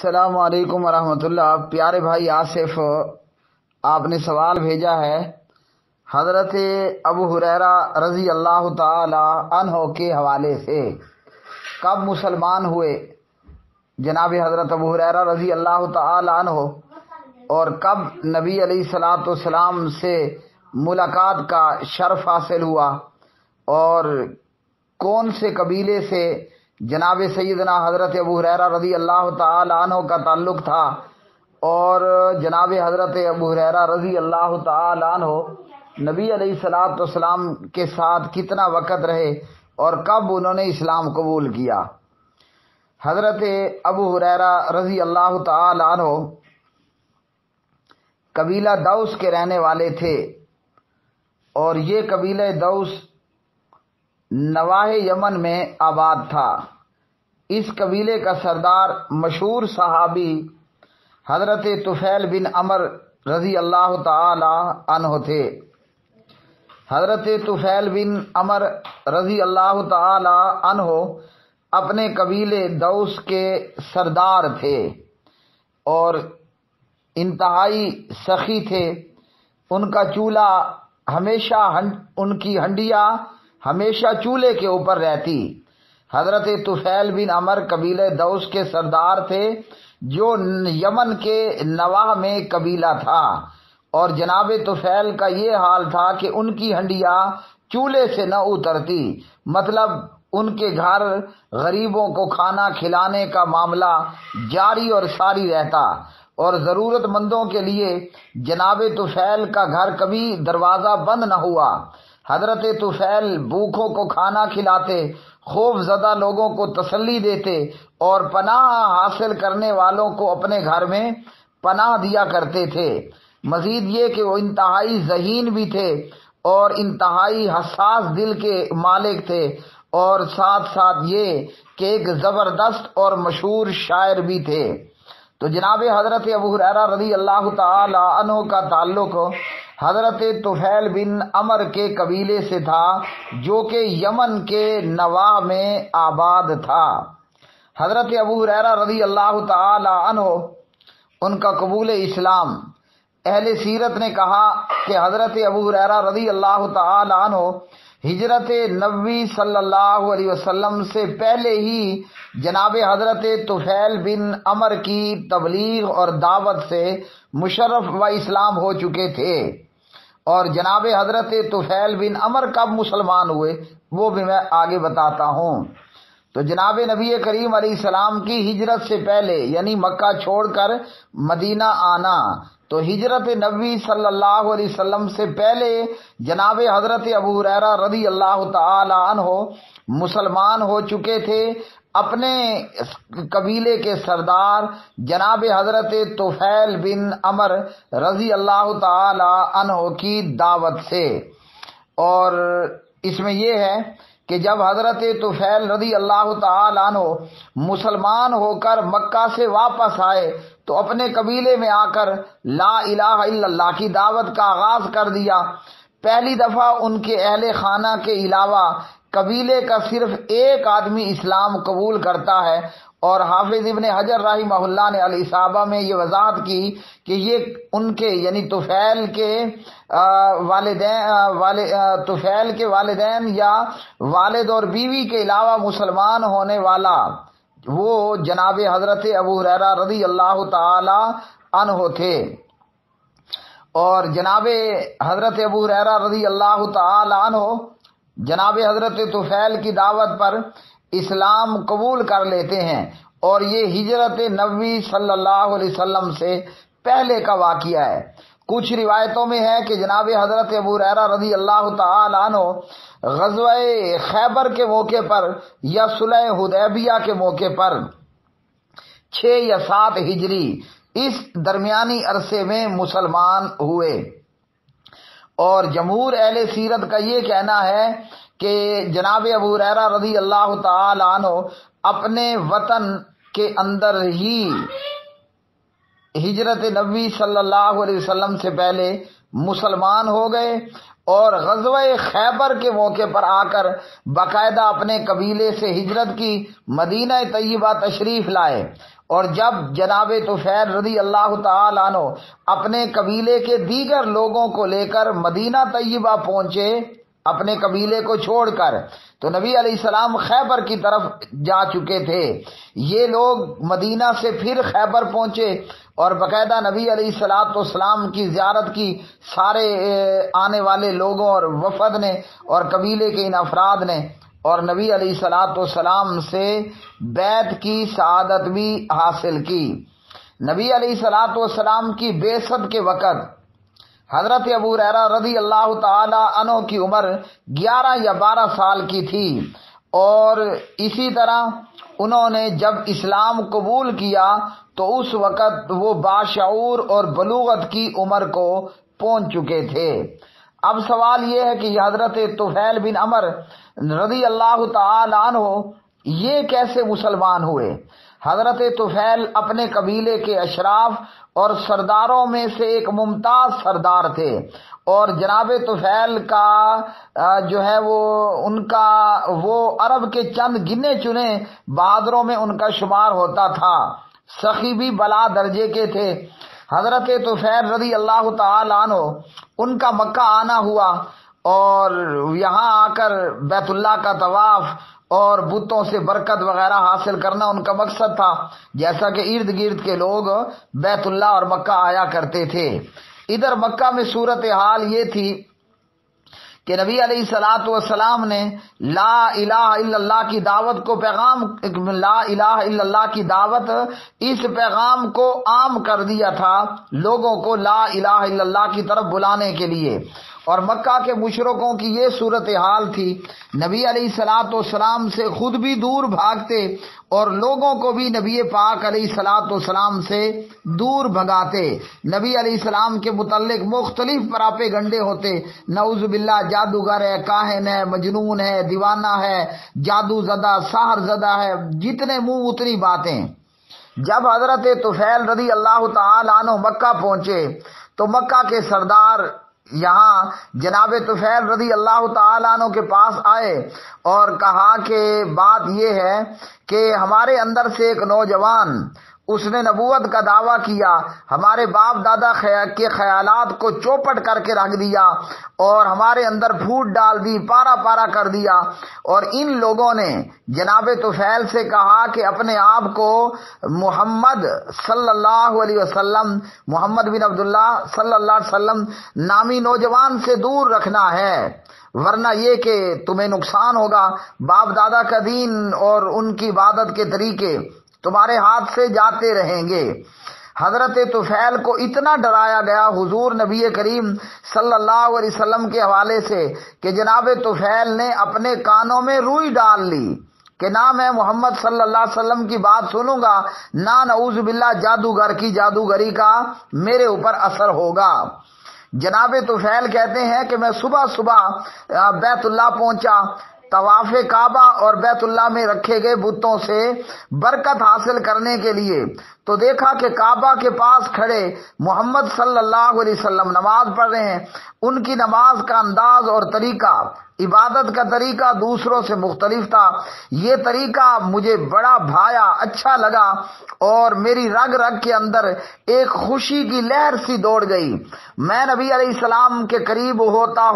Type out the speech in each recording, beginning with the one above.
السلام علیکم ورحمۃ اللہ۔ پیارے بھائی آصف، آپ نے سوال بھیجا ہے حضرت ابو ہریرہ رضی اللہ تعالی عنہ کے حوالے سے۔ کب مسلمان ہوئے جناب حضرت ابو ہریرہ رضی اللہ تعالی عنہ، اور کب نبی علیہ الصلوۃ والسلام سے ملاقات کا شرف حاصل ہوا، اور کون سے قبیلے سے جناب سیدنا حضرت ابو ہریرہ رضی اللہ تعالی عنہ کا تعلق تھا، اور جناب حضرت ابو ہریرہ رضی اللہ تعالی عنہ نبی علیہ الصلوۃ والسلام کے ساتھ کتنا وقت رہے، اور کب انہوں نے اسلام قبول کیا۔ حضرت ابو ہریرہ رضی اللہ تعالی عنہ قبیلہ دوس کے رہنے والے تھے، اور یہ قبیلہ دوس نواح یمن میں آباد تھا۔ اس قبیلے کا سردار مشہور صحابی حضرت طفیل بن عمرو رضی اللہ تعالی عنہ تھے۔ حضرت طفیل بن عمرو رضی اللہ تعالی عنہ اپنے قبیلے دوس کے سردار تھے اور انتہائی سخی تھے۔ ان کا چولہا ہمیشہ ان کی ہنڈیاں ہمیشہ چولہے کے اوپر رہتی۔ حضرت طفیل بن عمرو قبیلہ دوس کے سردار تھے، جو یمن کے نواح میں قبیلہ تھا، اور جناب طفیل کا یہ حال تھا کہ ان کی ہنڈیاں چولہے سے نہ اترتی، مطلب ان کے گھر غریبوں کو کھانا کھلانے کا معاملہ جاری اور ساری رہتا، اور ضرورت مندوں کے لیے جناب طفیل کا گھر کبھی دروازہ بند نہ ہوا۔ حضرت طفیل بھوکوں کو کھانا کھلاتے، خوف زدہ لوگوں کو تسلی دیتے، اور پناہ حاصل کرنے والوں کو اپنے گھر میں پناہ دیا کرتے تھے۔ مزید یہ کہ وہ انتہائی ذہین بھی تھے اور انتہائی حساس دل کے مالک تھے، اور ساتھ ساتھ یہ کہ ایک زبردست اور مشہور شاعر بھی تھے۔ تو جناب حضرت ابو ہریرہ رضی اللہ تعالی عنہ کا تعلق حضرت طفیل بن عمرو کے قبیلے سے تھا، جو کہ یمن کے نواح میں آباد تھا۔ حضرت ابو ہریرہ رضی اللہ تعالی عنہ ان کا قبول اسلام، اہل سیرت نے کہا کہ حضرت ابو ہریرہ رضی اللہ تعالی عنہ ہجرت نبوی صلی اللہ علیہ وسلم سے پہلے ہی جناب حضرت طفیل بن عمرو کی تبلیغ اور دعوت سے مشرف و اسلام ہو چکے تھے۔ اور جناب حضرت طفیل بن عمرو کب مسلمان ہوئے وہ بھی میں آگے بتاتا ہوں۔ تو جناب نبی کریم علیہ السلام کی ہجرت سے پہلے، یعنی مکہ چھوڑ کر مدینہ آنا، تو ہجرت نبی صلی اللہ علیہ وسلم سے پہلے جناب حضرت ابو ہریرہ رضی اللہ تعالی عنہ مسلمان ہو چکے تھے، اپنے قبیلے کے سردار جناب حضرت طفیل بن عمرو رضی اللہ تعالی عنہ کی دعوت سے۔ اور اس میں یہ ہے کہ جب حضرت طفیل رضی اللہ تعالی عنہ مسلمان ہو کر مکہ سے واپس آئے، تو اپنے قبیلے میں آ کر لا الہ الا اللہ کی دعوت کا آغاز کر دیا۔ پہلی دفعہ ان کے اہل خانہ کے علاوہ قبیلے کا صرف ایک آدمی اسلام قبول کرتا ہے، اور حافظ ابن حجر رحمہ اللہ نے الاصابہ میں یہ وضاحت کی کہ یہ ان کے یعنی طفیل کے والدین یا والد اور بیوی کے علاوہ مسلمان ہونے والا وہ جناب حضرت ابو ہریرہ رضی اللہ تعالی عنہ تھے۔ اور جناب حضرت ابو ہریرہ رضی اللہ تعالی عنہ جناب حضرت طفیل کی دعوت پر اسلام قبول کر لیتے ہیں، اور یہ ہجرت نبوی صلی اللہ علیہ وسلم سے پہلے کا واقعہ ہے۔ کچھ روایتوں میں ہے کہ جناب حضرت ابو ہریرہ رضی اللہ تعالی عنہ غزوہ خیبر کے موقع پر یا صلح حدیبیہ کے موقع پر 6 یا 7 ہجری اس درمیانی عرصے میں مسلمان ہوئے۔ اور جمہور اہل سیرت کا یہ کہنا ہے کہ جناب ابو ہریرہ رضی اللہ تعالی عنہ اپنے وطن کے اندر ہی ہجرت نبی صلی اللہ علیہ وسلم سے پہلے مسلمان ہو گئے، اور غزوہ خیبر کے موقع پر آ کر باقاعدہ اپنے قبیلے سے ہجرت کی، مدینہ طیبہ تشریف لائے، اور جب جناب طفیل رضی اللہ تعالی عنہ اپنے قبیلے کے دیگر لوگوں کو لے کر مدینہ طیبہ پہنچے اپنے قبیلے کو چھوڑ کر، تو نبی علیہ السلام خیبر کی طرف جا چکے تھے۔ یہ لوگ مدینہ سے پھر خیبر پہنچے اور باقاعدہ نبی علیہ السلام کی زیارت کی سارے آنے والے لوگوں اور وفد نے اور قبیلے کے ان افراد نے، اور نبی علیہ السلام سے بیعت کی سعادت بھی حاصل کی۔ نبی علیہ السلام کی بعثت کے وقت حضرت ابو ہریرہ رضی اللہ تعالی عنہ کی عمر 11 یا 12 سال کی تھی، اور اسی طرح انہوں نے جب اسلام قبول کیا تو اس وقت وہ باشعور اور بلوغت کی عمر کو پہنچ چکے تھے۔ اب سوال یہ ہے کہ حضرت طفیل بن عمر رضی اللہ تعالی عنہ یہ کیسے مسلمان ہوئے؟ حضرت طفیل اپنے قبیلے کے اشراف اور سرداروں میں سے ایک ممتاز سردار تھے، اور جناب طفیل کا جو ہے وہ عرب کے چند گنے چنے بہادروں میں ان کا شمار ہوتا تھا، سخی بھی بلا درجے کے تھے۔ حضرت طفیل رضی اللہ تعالی عنہ ان کا مکہ آنا ہوا، اور یہاں آ کر بیت اللہ کا طواف اور بتوں سے برکت وغیرہ حاصل کرنا ان کا مقصد تھا، جیسا کہ ارد گرد کے لوگ بیت اللہ اور مکہ آیا کرتے تھے۔ ادھر مکہ میں صورتحال یہ تھی کہ نبی علیہ السلام نے لا الہ الا اللہ کی دعوت کو لا الہ الا اللہ کی دعوت اس پیغام کو عام کر دیا تھا، لوگوں کو لا الہ الا اللہ کی طرف بلانے کے لیے۔ اور مکہ کے مشرکوں کی یہ صورتحال تھی، نبی علیہ السلام سے خود بھی دور بھاگتے اور لوگوں کو بھی نبی پاک علیہ السلام سے دور بھگاتے۔ نبی علیہ السلام کے متعلق مختلف پراپیگنڈے ہوتے، نعوذ باللہ جادوگر ہے، کاہن ہے، مجنون ہے، دیوانہ ہے، جادو زدہ، سحر زدہ ہے، جتنے منہ اتنی باتیں۔ جب حضرت طفیل رضی اللہ تعالی عنہ مکہ پہنچے تو مکہ کے سردار یہاں جناب طفیل رضی اللہ تعالیٰ عنہ کے پاس آئے اور کہا کہ بات یہ ہے کہ ہمارے اندر سے ایک نوجوان اس نے نبوت کا دعویٰ کیا، ہمارے باپ دادا کے خیالات کو چوپٹ کر کے رکھ دیا اور ہمارے اندر پھوٹ ڈال دی، پارا پارا کر دیا۔ اور ان لوگوں نے جناب طفیل سے کہا کہ اپنے آپ کو محمد صلی اللہ علیہ وسلم، محمد بن عبداللہ صلی اللہ علیہ وسلم نامی نوجوان سے دور رکھنا ہے، ورنہ یہ کہ تمہیں نقصان ہوگا، باپ دادا کا دین اور ان کی عبادت کے طریقے تمہارے ہاتھ سے جاتے رہیں گے۔ حضرت طفیل کو اتنا ڈرایا گیا حضور نبی کریم صلی اللہ علیہ وسلم کے حوالے سے کہ جناب طفیل نے اپنے کانوں میں روئی ڈال لی کہ نہ میں محمد صلی اللہ علیہ وسلم کی بات سنوں گا، نہ نعوذ باللہ جادوگر کی جادوگری کا میرے اوپر اثر ہوگا۔ جناب طفیل کہتے ہیں کہ میں صبح بیت اللہ پہنچا، طواف کعبہ اور بیت اللہ میں رکھے گئے بتوں سے برکت حاصل کرنے کے لیے، تو دیکھا کہ کعبہ کے پاس کھڑے محمد صلی اللہ علیہ وسلم نماز پڑھ رہے ہیں۔ ان کی نماز کا انداز اور طریقہ، عبادت کا طریقہ دوسروں سے مختلف تھا۔ یہ طریقہ مجھے بڑا بھایا، اچھا لگا، اور میری رگ رگ کے اندر ایک خوشی کی لہر سی دوڑ گئی۔ میں نبی علیہ السلام کے قریب ہوتا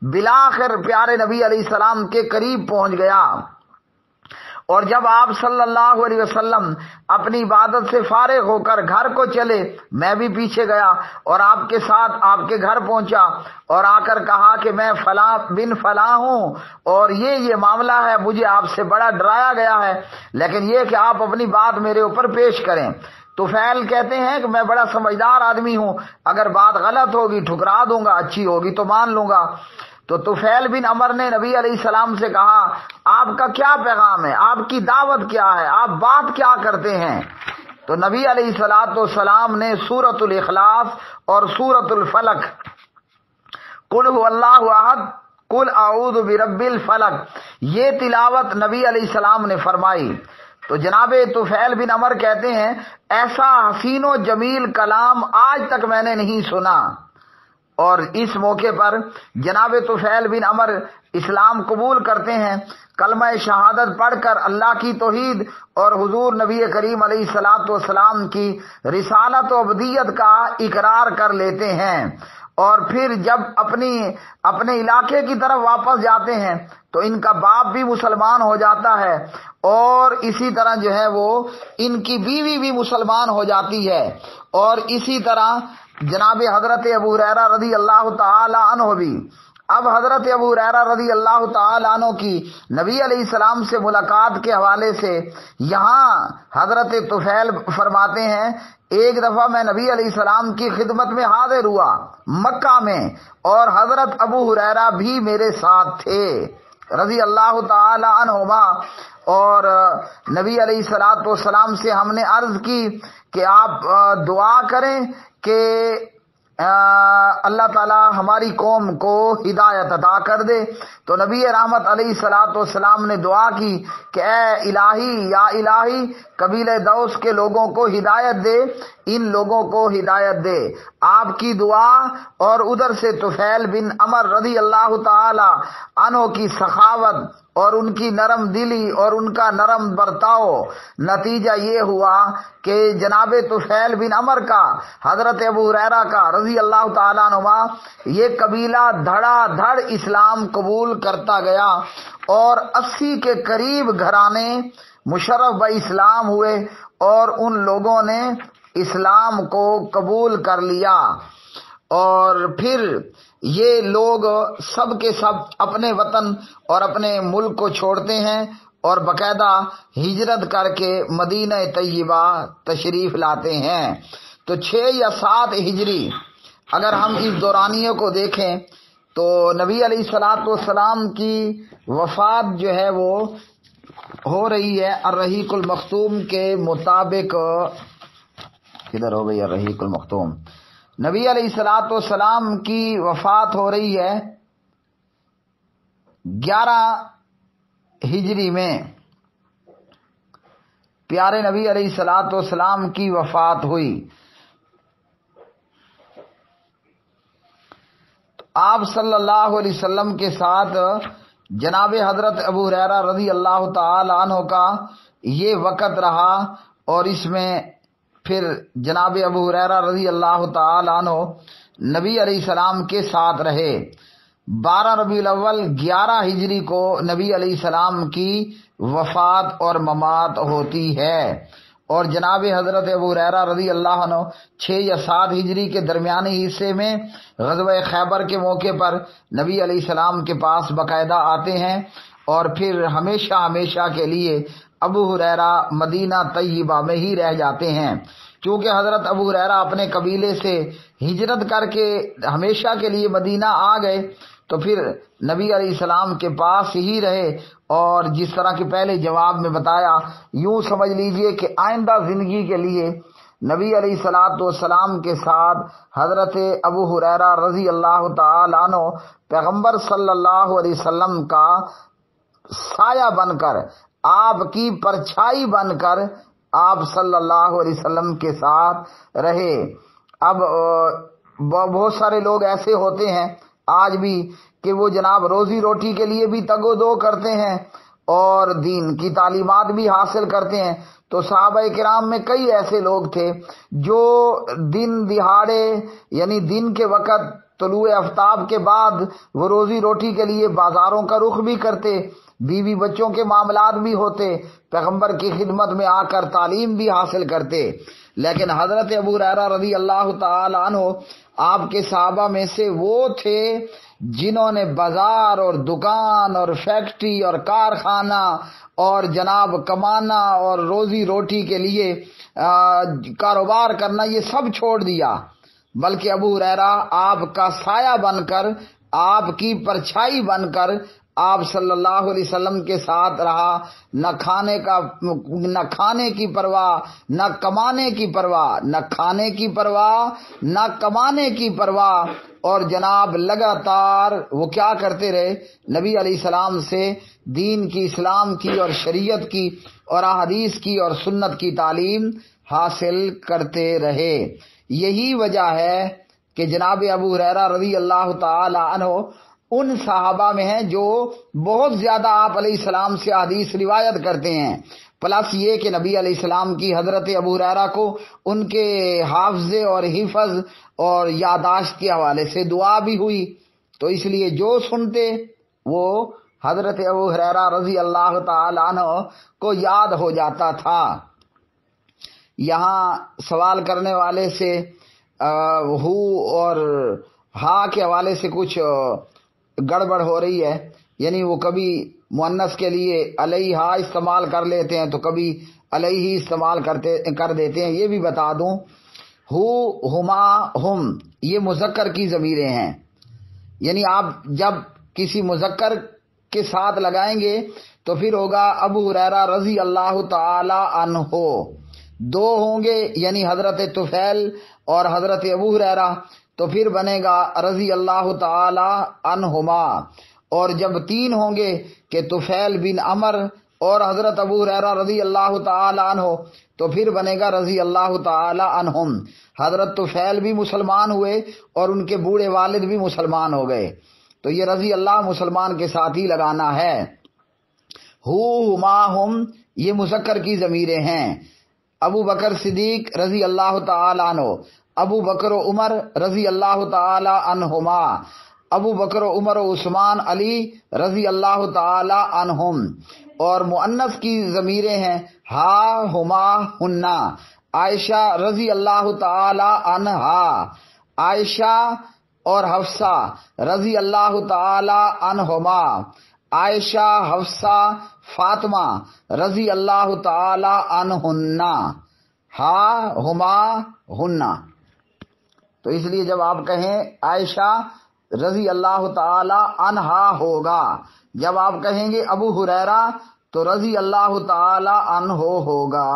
بالآخر پیارے نبی علیہ السلام کے قریب پہنچ گیا۔ اور جب آپ صلی اللہ علیہ وسلم اپنی عبادت سے فارغ ہو کر گھر کو چلے، میں بھی پیچھے گیا اور آپ کے ساتھ آپ کے گھر پہنچا اور آ کر کہا کہ میں فلاں بن فلاں ہوں اور یہ معاملہ ہے، مجھے آپ سے بڑا ڈرایا گیا ہے، لیکن یہ کہ آپ اپنی بات میرے اوپر پیش کریں۔ طفیل کہتے ہیں کہ میں بڑا سمجھدار آدمی ہوں، اگر بات غلط ہوگی ٹھکرا دوں گا، اچھی ہوگی تو مان لوں گا۔ تو طفیل بن عمر نے نبی علیہ السلام سے کہا آپ کا کیا پیغام ہے، آپ کی دعوت کیا ہے، آپ بات کیا کرتے ہیں؟ تو نبی علیہ السلام نے سورۃ الاخلاص اور سورۃ الفلق، قل هو اللہ احد قل اعوذ برب الفلق، یہ تلاوت نبی علیہ السلام نے فرمائی۔ تو جناب طفیل بن عمر کہتے ہیں ایسا حسین و جمیل کلام آج تک میں نے نہیں سنا۔ اور اس موقع پر جناب طفیل بن عمر اسلام قبول کرتے ہیں، کلمہ شہادت پڑھ کر اللہ کی توحید اور حضور نبی کریم علیہ الصلوۃ والسلام کی رسالت و عبدیت کا اقرار کر لیتے ہیں، اور پھر جب اپنے علاقے کی طرف واپس جاتے ہیں تو ان کا باپ بھی مسلمان ہو جاتا ہے، اور اسی طرح جو ہے وہ ان کی بیوی بھی مسلمان ہو جاتی ہے، اور اسی طرح جناب حضرت ابو ہریرہ رضی اللہ تعالی عنہ بھی۔ اب حضرت ابو ہریرہ رضی اللہ تعالی عنہ کی نبی علیہ السلام سے ملاقات کے حوالے سے یہاں حضرت طفیل فرماتے ہیں، ایک دفعہ میں نبی علیہ السلام کی خدمت میں حاضر ہوا مکہ میں، اور حضرت ابو ہریرہ بھی میرے ساتھ تھے رضی اللہ تعالی عنہما، اور نبی علیہ الصلوۃ والسلام سے ہم نے عرض کی کہ آپ دعا کریں کہ اللہ تعالی ہماری قوم کو ہدایت عطا کر دے۔ تو نبی رحمت علیہ الصلوۃ والسلام نے دعا کی کہ اے الہی، یا الہی قبیلہ دوس کے لوگوں کو ہدایت دے، ان لوگوں کو ہدایت دے۔ آپ کی دعا اور ادھر سے طفیل بن عمر رضی اللہ تعالی عنہ کی سخاوت اور ان کی نرم دلی اور ان کا نرم برتاؤ، نتیجہ یہ ہوا کہ جناب طفیل بن عمر کا، حضرت ابو ہریرہ کا رضی اللہ تعالیٰ عنہما، یہ قبیلہ دھڑا دھڑ اسلام قبول کرتا گیا، اور 80 کے قریب گھرانے مشرف با اسلام ہوئے، اور ان لوگوں نے اسلام کو قبول کر لیا۔ اور پھر یہ لوگ سب کے سب اپنے وطن اور اپنے ملک کو چھوڑتے ہیں اور باقاعدہ ہجرت کر کے مدینہ طیبہ تشریف لاتے ہیں۔ تو 6 یا 7 ہجری اگر ہم اس دورانیے کو دیکھیں تو نبی علیہ الصلوۃ والسلام کی وفات جو ہے وہ ہو رہی ہے الرحیق المختوم کے مطابق۔ کدھر ہو گئی الرحیق المختوم؟ نبی علیہ الصلوۃ والسلام کی وفات ہو رہی ہے 11 ہجری میں، پیارے نبی علیہ الصلوۃ والسلام کی وفات ہوئی۔ تو آپ صلی اللہ علیہ وسلم کے ساتھ جناب حضرت ابو ہریرہ رضی اللہ تعالی عنہ کا یہ وقت رہا، اور اس میں پھر جناب ابو ہریرہ رضی اللہ تعالی عنہ نبی علیہ السلام کے ساتھ رہے۔ 12 ربیع الاول 11 ہجری کو نبی علیہ السلام کی وفات اور ممات ہوتی ہے، اور جناب حضرت ابو ہریرہ رضی اللہ عنہ 6 یا 7 ہجری کے درمیانی حصے میں غزوہ خیبر کے موقع پر نبی علیہ السلام کے پاس باقاعدہ آتے ہیں، اور پھر ہمیشہ ہمیشہ کے لیے ابو ہریرہ مدینہ طیبہ میں ہی رہ جاتے ہیں، کیونکہ حضرت ابو ہریرہ اپنے قبیلے سے ہجرت کر کے ہمیشہ کے لیے مدینہ آ گئے، تو پھر نبی علیہ السلام کے پاس ہی رہے، اور جس طرح کہ پہلے جواب میں بتایا، یوں سمجھ لیجئے کہ آئندہ زندگی کے لیے نبی علیہ الصلوۃ والسلام کے ساتھ حضرت ابو ہریرہ رضی اللہ تعالی عنہ پیغمبر صلی اللہ علیہ وسلم کا سایہ بن کر، آپ کی پرچھائی بن کر آپ صلی اللہ علیہ وسلم کے ساتھ رہے۔ اب بہت سارے لوگ ایسے ہوتے ہیں آج بھی کہ وہ جناب روزی روٹی کے لیے بھی تگ و دو کرتے ہیں اور دین کی تعلیمات بھی حاصل کرتے ہیں۔ تو صحابہ کرام میں کئی ایسے لوگ تھے جو دن دہاڑے یعنی دن کے وقت طلوع آفتاب کے بعد وہ روزی روٹی کے لیے بازاروں کا رخ بھی کرتے، بیوی بچوں کے معاملات بھی ہوتے، پیغمبر کی خدمت میں آ کر تعلیم بھی حاصل کرتے۔ لیکن حضرت ابو ہریرہ رضی اللہ تعالی عنہ آپ کے صحابہ میں سے وہ تھے جنہوں نے بازار اور دکان اور فیکٹری اور کارخانہ اور جناب کمانا اور روزی روٹی کے لیے کاروبار کرنا یہ سب چھوڑ دیا، بلکہ ابو ہریرہ آپ کا سایہ بن کر، آپ کی پرچھائی بن کر آپ صلی اللہ علیہ وسلم کے ساتھ رہا، نہ کھانے کی پرواہ، نہ کمانے کی پرواہ، نہ کھانے کی پرواہ، نہ کمانے کی پرواہ، اور جناب لگاتار وہ کیا کرتے رہے، نبی علیہ السلام سے دین کی، اسلام کی اور شریعت کی اور احادیث کی اور سنت کی تعلیم حاصل کرتے رہے۔ یہی وجہ ہے کہ جناب ابو ہریرہ رضی اللہ تعالی عنہ ان صحابہ میں ہیں جو بہت زیادہ آپ علیہ السلام سے حدیث روایت کرتے ہیں، پلس یہ کہ نبی علیہ السلام کی حضرت ابو ہریرہ کو ان کے حافظے اور حفظ اور یاداشت کے حوالے سے دعا بھی ہوئی، تو اس لیے جو سنتے وہ حضرت ابو ہریرہ رضی اللہ تعالی عنہ کو یاد ہو جاتا تھا۔ یہاں سوال کرنے والے سے ہو اور ہا کے حوالے سے کچھ گڑبڑ ہو رہی ہے، یعنی وہ کبھی مؤنث کے لیے علیہ استعمال کر لیتے ہیں تو کبھی علیہ استعمال کر دیتے ہیں۔ یہ بھی بتا دوں، ہو، ہما، ہم یہ مذکر کی ضمیریں ہیں، یعنی آپ جب کسی مذکر کے ساتھ لگائیں گے تو پھر ہوگا ابو ہریرہ رضی اللہ تعالی عنہ، دو ہوں گے یعنی حضرت طفیل اور حضرت ابو ہریرہ تو پھر بنے گا رضی اللہ تعالی عنہما، اور جب تین ہوں گے کہ طفیل بن عمر اور حضرت ابو ہریرہ رضی اللہ تعالی عنہ تو پھر بنے گا رضی اللہ تعالی عنہم۔ حضرت طفیل بھی مسلمان ہوئے اور ان کے بوڑھے والد بھی مسلمان ہو گئے، تو یہ رضی اللہ مسلمان کے ساتھ ہی لگانا ہے۔ ہو، ہما، ہم یہ مذکر کی ضمیریں ہیں۔ ابو بکر صدیق رضی اللہ تعالی عنہ، ابو بکر و عمر رضی اللہ تعالی عنہما، ابو بکر و عمر و عثمان علی رضی اللہ تعالی عنہم، اور مؤنث کی ضمیریں ہیں ہا، ہما، ہننا، عائشہ رضی اللہ تعالی عنہا، عائشہ اور حفصہ رضی اللہ تعالی عنہما، عائشہ، حفصہ، فاطمہ رضی اللہ تعالی عنہن، ہا، ہما، ہننا۔ تو اس لیے جب آپ کہیں عائشہ رضی اللہ تعالی عنہا ہوگا، جب آپ کہیں گے ابو ہریرہ تو رضی اللہ تعالی عنہ ہوگا۔